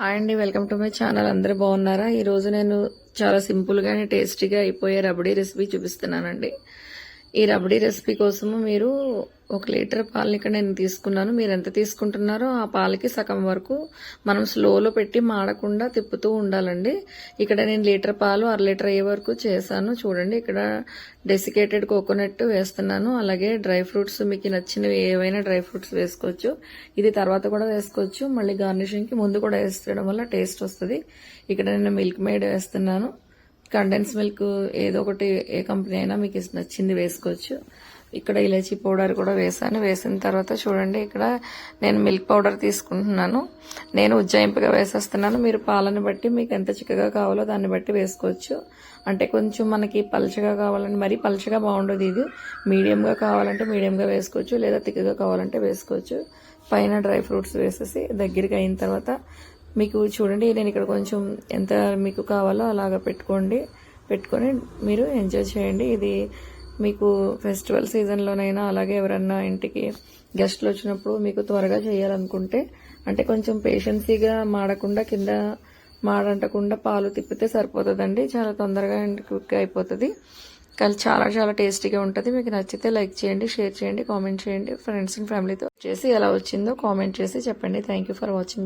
Hi అండి, welcome to my channel. అందరూ బాగున్నారా? ఈరోజు నేను చాలా సింపుల్గానే టేస్టీగా అయిపోయే రబడీ రెసిపీ చూపిస్తున్నానండి. ఈ రబడీ రెసిపీ కోసము మీరు 1 లీటర్ పాలని ఇక్కడ నేను తీసుకున్నాను. మీరు ఎంత తీసుకుంటున్నారో ఆ పాలకి సగం వరకు మనం స్లోలో పెట్టి మాడకుండా తిప్పుతూ ఉండాలండి. ఇక్కడ నేను లీటర్ పాలు 1/2 లీటర్ అయ్యే వరకు చేశాను. చూడండి, ఇక్కడ డెసికేటెడ్ కోకోనట్ వేస్తున్నాను. అలాగే డ్రై ఫ్రూట్స్ మీకు నచ్చినవి ఏవైనా డ్రై ఫ్రూట్స్ వేసుకోవచ్చు. ఇది తర్వాత కూడా వేసుకోవచ్చు. మళ్ళీ గార్నిషింగ్కి ముందు కూడా వేస్తడం వల్ల టేస్ట్ వస్తుంది. ఇక్కడ నేను మిల్క్ మేడ్ వేస్తున్నాను. కండెన్స్ మిల్క్ ఏదో ఒకటి, ఏ కంపెనీ అయినా మీకు నచ్చింది వేసుకోవచ్చు. ఇక్కడ ఇలాచీ పౌడర్ కూడా వేసాను. వేసిన తర్వాత చూడండి, ఇక్కడ నేను మిల్క్ పౌడర్ తీసుకుంటున్నాను. నేను ఉజ్జాయింపుగా వేసేస్తున్నాను. మీరు పాలను బట్టి మీకు ఎంత చిక్కగా కావాలో దాన్ని బట్టి వేసుకోవచ్చు. అంటే కొంచెం మనకి పలుచగా కావాలంటే, మరీ పలుచగా బాగుండదు. ఇది మీడియంగా కావాలంటే మీడియంగా వేసుకోవచ్చు, లేదా తిక్కగా కావాలంటే వేసుకోవచ్చు. పైన డ్రై ఫ్రూట్స్ వేసేసి దగ్గరికి అయిన తర్వాత మీకు చూడండి, నేను ఇక్కడ కొంచెం ఎంత మీకు కావాలో అలాగా పెట్టుకొని మీరు ఎంజాయ్ చేయండి. ఇది మీకు ఫెస్టివల్ సీజన్లోనైనా, అలాగే ఎవరన్నా ఇంటికి గెస్ట్లు వచ్చినప్పుడు మీకు త్వరగా చేయాలనుకుంటే, అంటే కొంచెం పేషెన్సీగా మాడకుండా, కింద మాడంటకుండా పాలు తిప్పితే సరిపోతుందండి. చాలా తొందరగా క్విక్ అయిపోతుంది. కానీ చాలా చాలా టేస్టీగా ఉంటుంది. మీకు నచ్చితే లైక్ చేయండి, షేర్ చేయండి, కామెంట్ చేయండి. ఫ్రెండ్స్ అండ్ ఫ్యామిలీతో చేసి ఎలా వచ్చిందో కామెంట్ చేసి చెప్పండి. Thank you for watching.